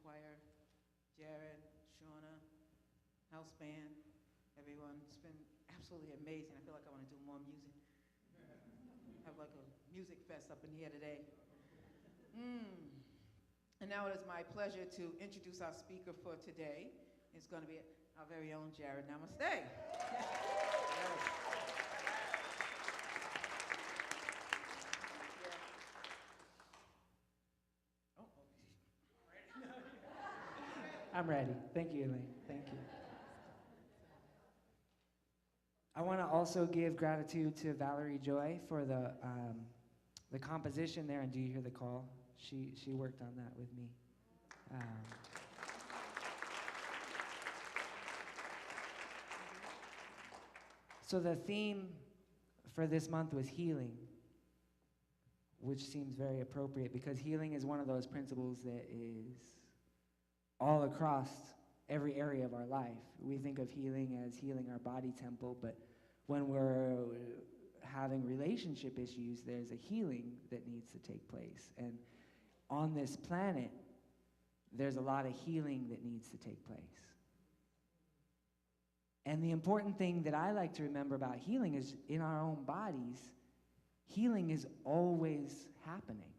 choir, Jahred, Shauna, house band, everyone. It's been absolutely amazing. I feel like I want to do more music. Have like a music fest up in here today. And now it is my pleasure to introduce our speaker for today. It's going to be our very own Jahred. Namaste. I'm ready. Thank you, Elaine. Thank you. I want to also give gratitude to Valerie Joy for the composition there. And do you hear the call? She worked on that with me. So the theme for this month was healing, which seems very appropriate because healing is one of those principles that is all across every area of our life. We think of healing as healing our body temple, but when we're having relationship issues, there's a healing that needs to take place. And on this planet, there's a lot of healing that needs to take place. And the important thing that I like to remember about healing is in our own bodies, healing is always happening.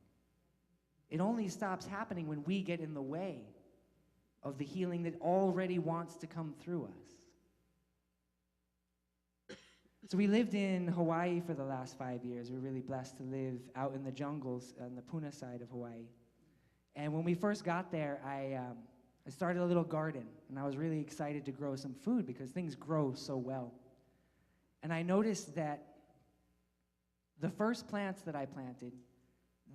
It only stops happening when we get in the way of the healing that already wants to come through us. So we lived in Hawaii for the last 5 years. We're really blessed to live out in the jungles on the Puna side of Hawaii. And when we first got there, I started a little garden, and I was really excited to grow some food because things grow so well. And I noticed that the first plants that I planted,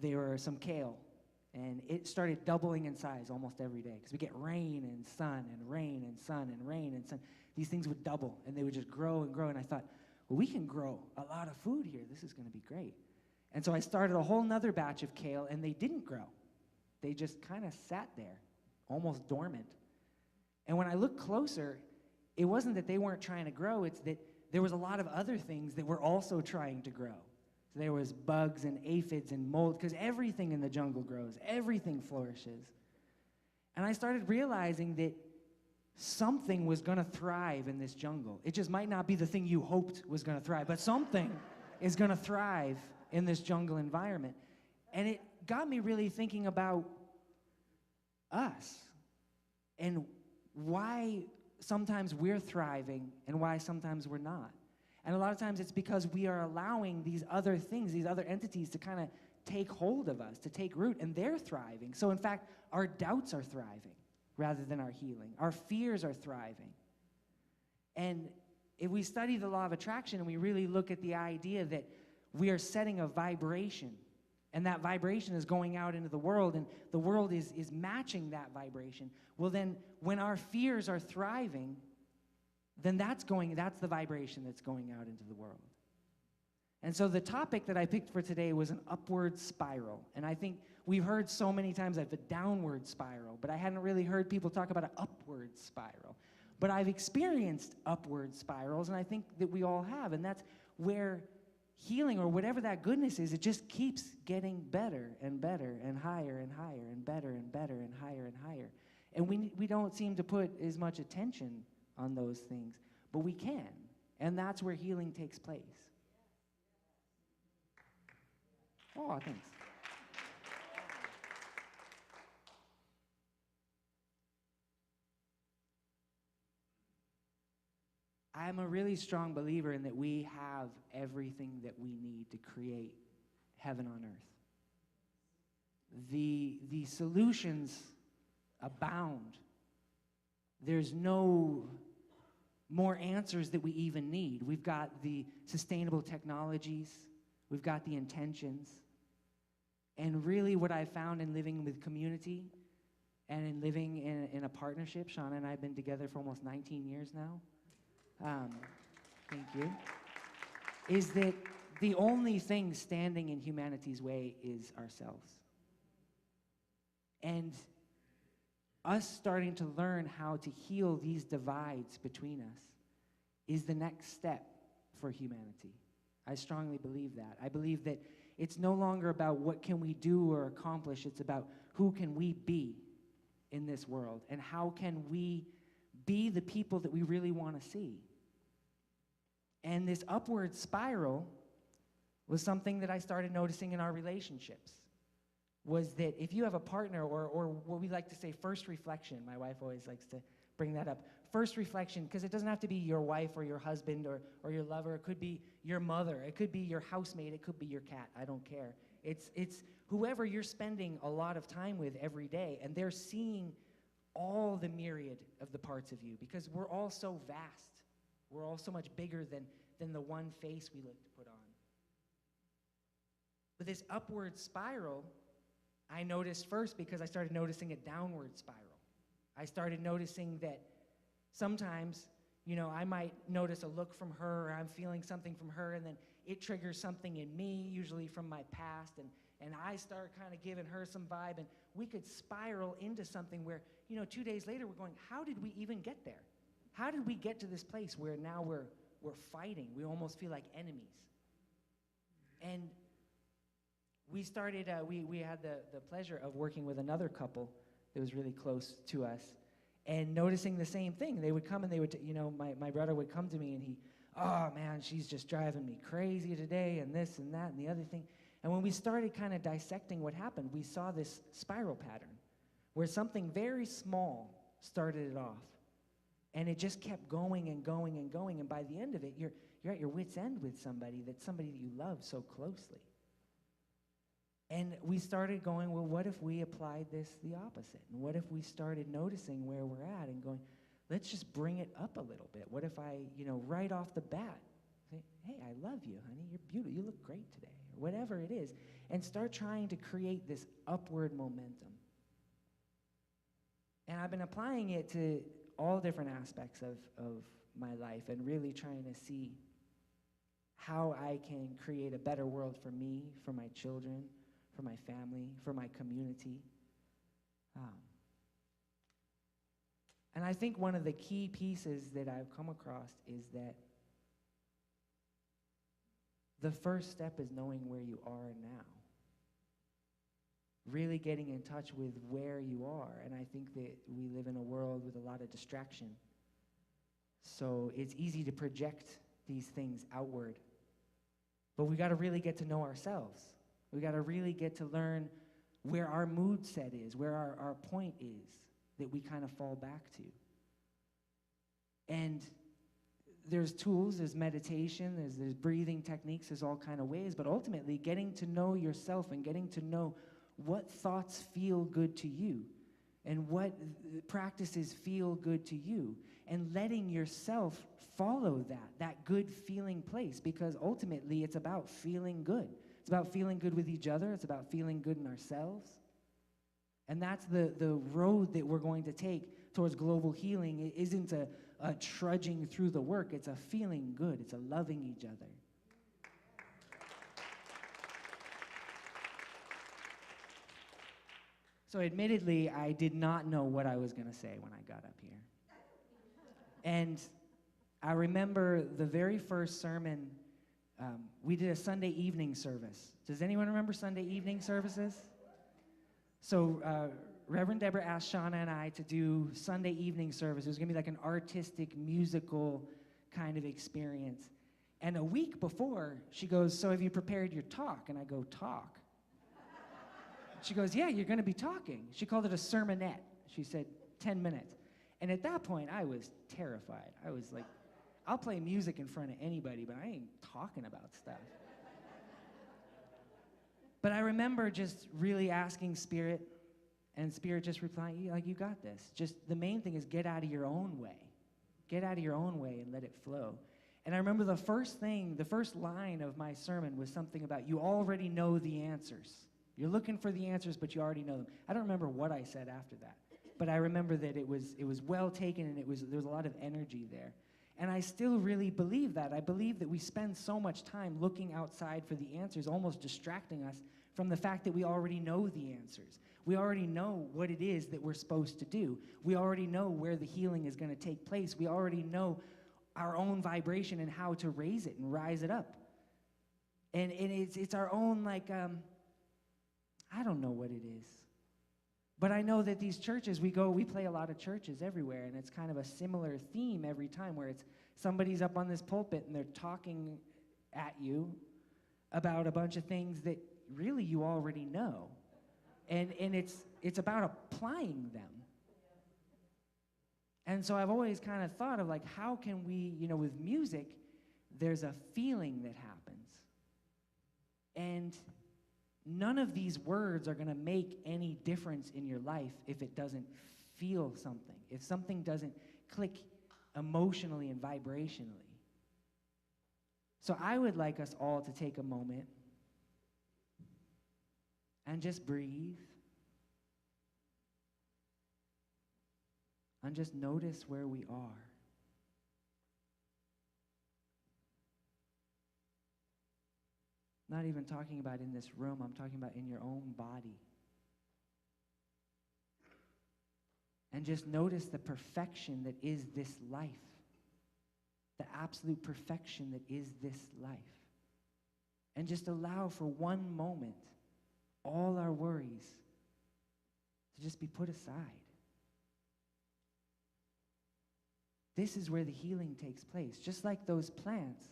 they were some kale, and it started doubling in size almost every day because we get rain and sun and rain and sun and rain and sun. These things would double, and they would just grow and grow, and I thought, well, we can grow a lot of food here. This is going to be great. And so I started a whole nother batch of kale, and they didn't grow. They just kind of sat there, almost dormant. And when I looked closer, it wasn't that they weren't trying to grow, it's that there was a lot of other things that were also trying to grow. So there was bugs and aphids and mold, because everything in the jungle grows, everything flourishes. And I started realizing that something was going to thrive in this jungle. It just might not be the thing you hoped was going to thrive, but something is going to thrive in this jungle environment. And it got me really thinking about us and why sometimes we're thriving and why sometimes we're not. And a lot of times it's because we are allowing these other things, these other entities to kind of take hold of us, to take root, and they're thriving. So in fact, our doubts are thriving rather than our healing. Our fears are thriving. And if we study the law of attraction and we really look at the idea that we are setting a vibration, and that vibration is going out into the world, and the world is matching that vibration, well then, when our fears are thriving, then that's the vibration that's going out into the world. And so the topic that I picked for today was an upward spiral. And I think we've heard so many times of a downward spiral, but I hadn't really heard people talk about an upward spiral. But I've experienced upward spirals, and I think that we all have, and that's where healing or whatever that goodness is, it just keeps getting better and better and higher and higher and better and better and higher and higher. And we don't seem to put as much attention on those things, but we can, and that's where healing takes place. Oh, thanks. I'm a really strong believer in that we have everything that we need to create heaven on earth. The solutions abound. There's no more answers that we even need. We've got the sustainable technologies. We've got the intentions. And really what I found in living with community and in living in a partnership, Shauna and I have been together for almost 19 years now. Thank you. Is that the only thing standing in humanity's way is ourselves. And us starting to learn how to heal these divides between us is the next step for humanity. I strongly believe that. I believe that it's no longer about what can we do or accomplish, it's about who can we be in this world? And how can we be the people that we really want to see? And this upward spiral was something that I started noticing in our relationships. Was that if you have a partner, or what we like to say, first reflection, my wife always likes to bring that up, first reflection, because it doesn't have to be your wife or your husband or your lover. It could be your mother. It could be your housemate. It could be your cat. I don't care. It's whoever you're spending a lot of time with every day, and they're seeing all the myriad of the parts of you, because we're all so vast. We're all so much bigger than the one face we like to put on. But this upward spiral, I noticed first because I started noticing a downward spiral. I started noticing that sometimes, I might notice a look from her, or I'm feeling something from her, and then it triggers something in me, usually from my past, and I start kind of giving her some vibe, and we could spiral into something where, 2 days later we're going, how did we even get there? How did we get to this place where now we're fighting? We almost feel like enemies. And we started, we had the pleasure of working with another couple that was really close to us, and noticing the same thing. They would come and they would, my brother would come to me and oh man, she's just driving me crazy today, and this and that and the other thing. And when we started kind of dissecting what happened, we saw this spiral pattern where something very small started it off. And it just kept going and going and going. And by the end of it, you're at your wit's end with somebody that you love so closely. And we started going, well, what if we applied this the opposite? And what if we started noticing where we're at and going, let's just bring it up a little bit. What if I, right off the bat, say, hey, I love you, honey. You're beautiful. You look great today. Or whatever it is. And start trying to create this upward momentum. And I've been applying it to all different aspects of my life, and really trying to see how I can create a better world for me, for my children, for my family, for my community. And I think one of the key pieces that I've come across is that the first step is knowing where you are now. Really getting in touch with where you are. And I think that we live in a world with a lot of distraction. So it's easy to project these things outward. But we got to really get to know ourselves. We got to really get to learn where our mood set is, where our point is that we kind of fall back to. And there's tools, there's meditation, there's breathing techniques, there's all kind of ways, but ultimately getting to know yourself and getting to know what thoughts feel good to you and what practices feel good to you, and letting yourself follow that good feeling place, because ultimately it's about feeling good. It's about feeling good with each other. It's about feeling good in ourselves. And that's the road that we're going to take towards global healing. It isn't a trudging through the work. It's a feeling good. It's a loving each other. So admittedly, I did not know what I was going to say when I got up here. And I remember the very first sermon, we did a Sunday evening service. Does anyone remember Sunday evening services? So Reverend Deborah asked Shauna and I to do Sunday evening service. It was going to be like an artistic, musical kind of experience. And a week before, she goes, so have you prepared your talk? And I go, talk? She goes, yeah, you're going to be talking. She called it a sermonette. She said 10 minutes. And at that point, I was terrified. I was like, I'll play music in front of anybody, but I ain't talking about stuff. But I remember just really asking Spirit, and Spirit just replying, like, you got this. Just the main thing is get out of your own way. Get out of your own way and let it flow. And I remember the first line of my sermon was something about, you already know the answers. You're looking for the answers, but you already know them. I don't remember what I said after that, but I remember that it was well taken, and there was a lot of energy there. And I still really believe that. I believe that we spend so much time looking outside for the answers, almost distracting us from the fact that we already know the answers. We already know what it is that we're supposed to do. We already know where the healing is going to take place. We already know our own vibration and how to raise it and rise it up. And it's our own, like, I don't know what it is. But I know that these churches, we play a lot of churches everywhere, and it's kind of a similar theme every time where it's somebody's up on this pulpit and they're talking at you about a bunch of things that really you already know. And it's about applying them. And so I've always kind of thought of like, how can we, with music, there's a feeling that happens. And none of these words are going to make any difference in your life if it doesn't feel something, if something doesn't click emotionally and vibrationally. So I would like us all to take a moment and just breathe and just notice where we are. Not even talking about in this room, I'm talking about in your own body. And just notice the perfection that is this life. The absolute perfection that is this life. And just allow for one moment all our worries to just be put aside. This is where the healing takes place. Just like those plants,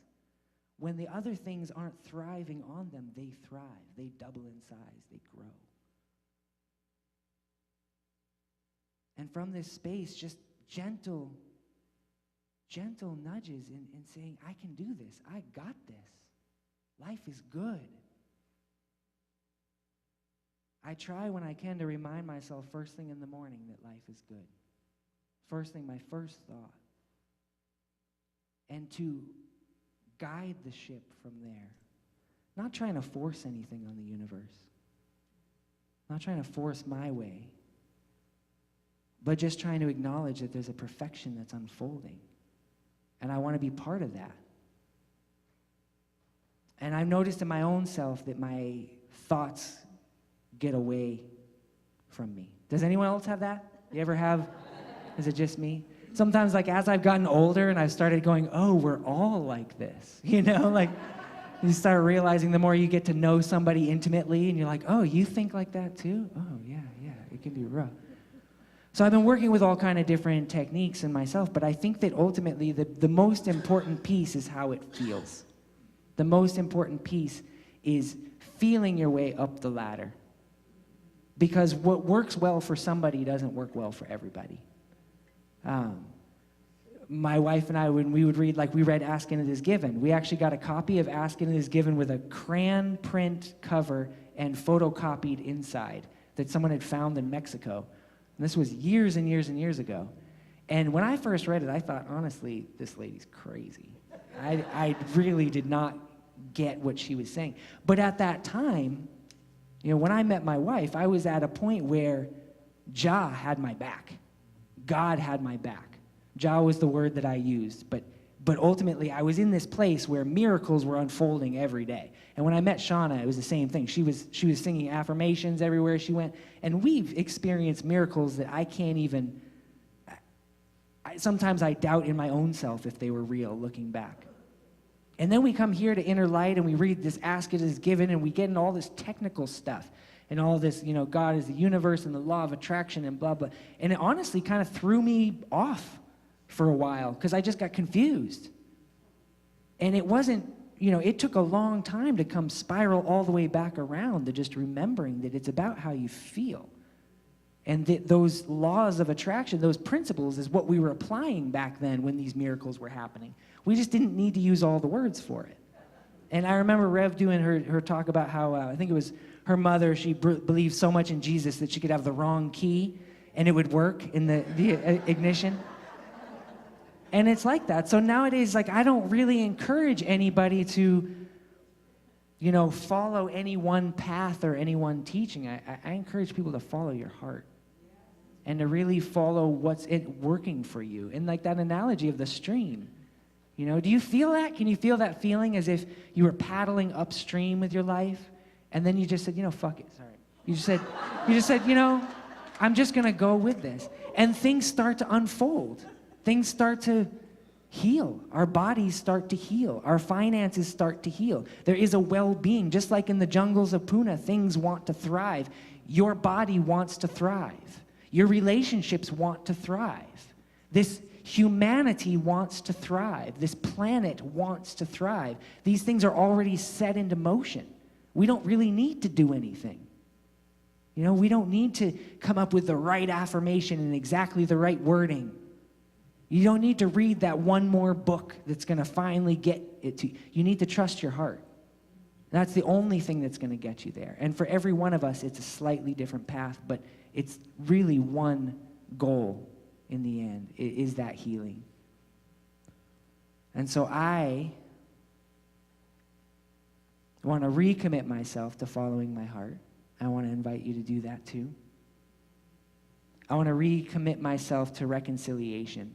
when the other things aren't thriving on them, they thrive. They double in size. They grow. And from this space, just gentle nudges in saying, I can do this. I got this. Life is good. I try when I can to remind myself first thing in the morning that life is good. First thing, my first thought. And to guide the ship from there. Not trying to force anything on the universe. Not trying to force my way. But just trying to acknowledge that there's a perfection that's unfolding. And I want to be part of that. And I've noticed in my own self that my thoughts get away from me. Does anyone else have that? You ever have? Is it just me? Sometimes, like, as I've gotten older and I've started going, oh, we're all like this. Like, you start realizing the more you get to know somebody intimately, and you're like, oh, you think like that too? Oh, yeah, it can be rough. So I've been working with all kind of different techniques in myself, but I think that ultimately the most important piece is how it feels. The most important piece is feeling your way up the ladder. Because what works well for somebody doesn't work well for everybody. My wife and I, when we would read, like we read Ask and It Is Given, we actually got a copy of Ask and It Is Given with a crayon print cover and photocopied inside that someone had found in Mexico. And this was years and years and years ago. And when I first read it, I thought, honestly, this lady's crazy. I really did not get what she was saying. But at that time, when I met my wife, I was at a point where Jah had my back. God had my back. Jah was the word that I used. But ultimately, I was in this place where miracles were unfolding every day. And when I met Shauna, it was the same thing. She was singing affirmations everywhere she went. And we've experienced miracles that I can't even... Sometimes I doubt in my own self if they were real, looking back. And then we come here to Inner Light, and we read this Ask It Is Given, and we get into all this technical stuff. And all this, God is the universe and the law of attraction and blah, blah. And it honestly kind of threw me off for a while because I just got confused. And it wasn't, it took a long time to come spiral all the way back around to just remembering that it's about how you feel. And that those laws of attraction, those principles, is what we were applying back then when these miracles were happening. We just didn't need to use all the words for it. And I remember Rev doing her talk about how, I think it was her mother, she believed so much in Jesus that she could have the wrong key and it would work in the ignition. And it's like that. So nowadays, like, I don't really encourage anybody to, follow any one path or any one teaching. I encourage people to follow your heart and to really follow what's working for you. And like that analogy of the stream. Do you feel that? Can you feel that feeling as if you were paddling upstream with your life? And then you just said, fuck it, sorry. You just said, I'm just going to go with this. And things start to unfold. Things start to heal. Our bodies start to heal. Our finances start to heal. There is a well-being. Just like in the jungles of Pune, things want to thrive. Your body wants to thrive. Your relationships want to thrive. This humanity wants to thrive. This planet wants to thrive. These things are already set into motion. We don't really need to do anything. You know, we don't need to come up with the right affirmation and exactly the right wording. You don't need to read that one more book that's going to finally get it to you. You need to trust your heart. That's the only thing that's going to get you there. And for every one of us, it's a slightly different path, but it's really one goal in the end, is that healing. And so I want to recommit myself to following my heart. I want to invite you to do that too. I want to recommit myself to reconciliation.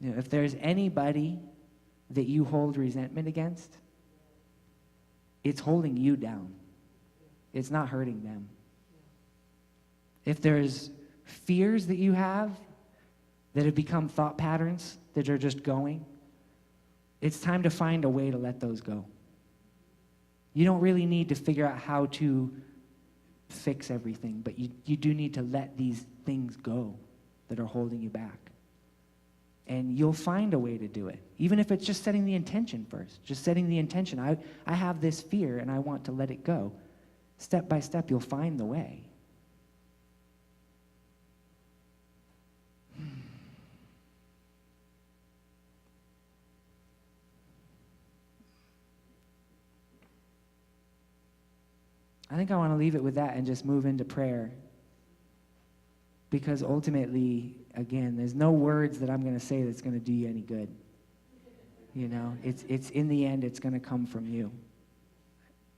You know, if there's anybody that you hold resentment against, it's holding you down. It's not hurting them. If there's fears that you have that have become thought patterns that are just going, it's time to find a way to let those go. You don't really need to figure out how to fix everything, but you do need to let these things go that are holding you back. And you'll find a way to do it, even if it's just setting the intention first. Just setting the intention. I have this fear, and I want to let it go. Step by step, you'll find the way. I think I want to leave it with that and just move into prayer. Because ultimately, again, there's no words that I'm going to say that's going to do you any good. You know, it's in the end, it's going to come from you.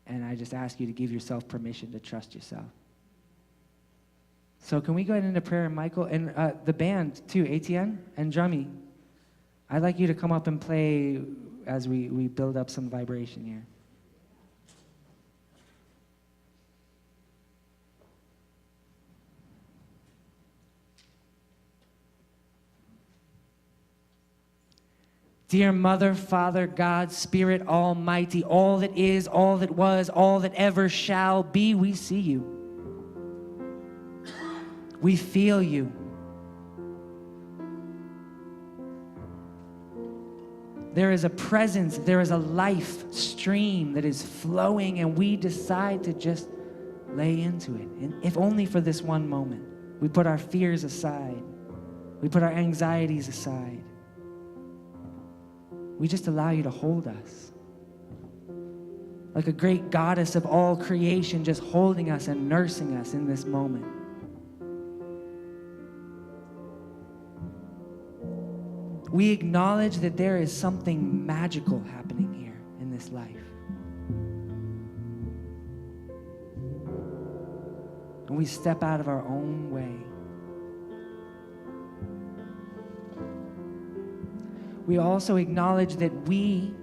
And I just ask you to give yourself permission to trust yourself. So can we go ahead into prayer, Michael? And the band, too, ATN and Drummy. I'd like you to come up and play as we build up some vibration here. Dear Mother, Father, God, Spirit Almighty, all that is, all that was, all that ever shall be, we see you. We feel you. There is a presence, there is a life stream that is flowing, and we decide to just lay into it. And if only for this one moment. We put our fears aside. We put our anxieties aside. We just allow you to hold us. Like a great goddess of all creation, just holding us and nursing us in this moment. We acknowledge that there is something magical happening here in this life. And we step out of our own way. We also acknowledge that we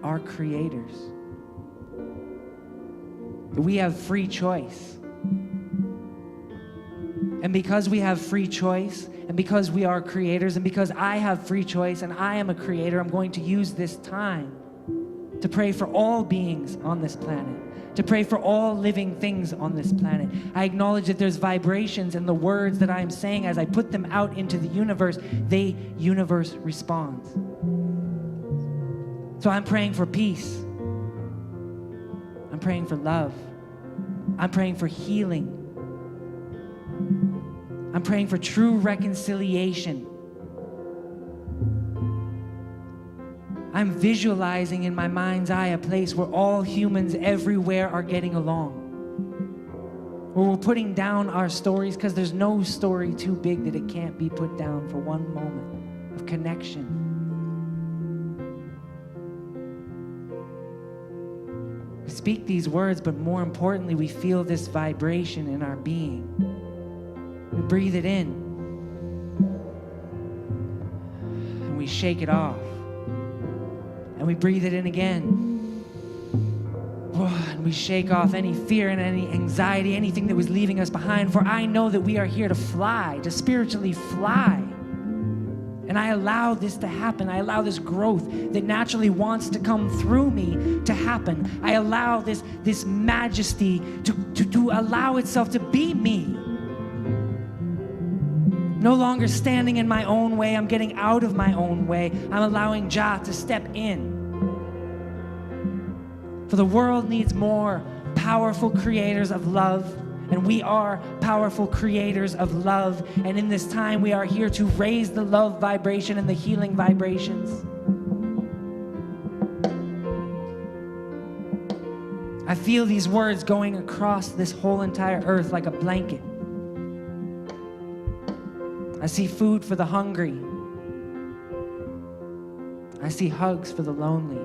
are creators. That we have free choice. And because we have free choice, and because we are creators, and because I have free choice, and I am a creator, I'm going to use this time to pray for all beings on this planet, to pray for all living things on this planet. I acknowledge that there's vibrations in the words that I am saying. As I put them out into the universe, the universe responds. So I'm praying for peace. I'm praying for love. I'm praying for healing. I'm praying for true reconciliation. I'm visualizing in my mind's eye a place where all humans everywhere are getting along. Where we're putting down our stories, because there's no story too big that it can't be put down for one moment of connection. We speak these words, but more importantly, we feel this vibration in our being. We breathe it in, and we shake it off. And we breathe it in again. And we shake off any fear and any anxiety, anything that was leaving us behind. For I know that we are here to fly, to spiritually fly. And I allow this to happen. I allow this growth that naturally wants to come through me to happen. I allow this majesty to allow itself to be me. No longer standing in my own way. I'm getting out of my own way. I'm allowing Jah to step in. For the world needs more powerful creators of love, and we are powerful creators of love. And in this time, we are here to raise the love vibration and the healing vibrations. I feel these words going across this whole entire earth like a blanket. I see food for the hungry. I see hugs for the lonely.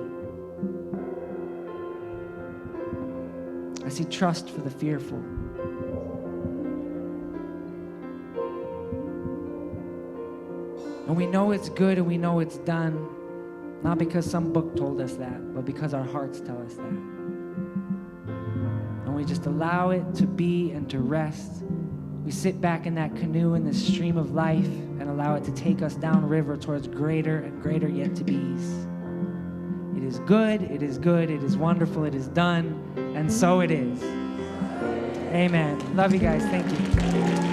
I see trust for the fearful. And we know it's good and we know it's done, not because some book told us that, but because our hearts tell us that. And we just allow it to be and to rest. We sit back in that canoe in this stream of life and allow it to take us downriver towards greater and greater yet to be's. It is good, it is good, it is wonderful, it is done, and so it is. Amen. Love you guys. Thank you.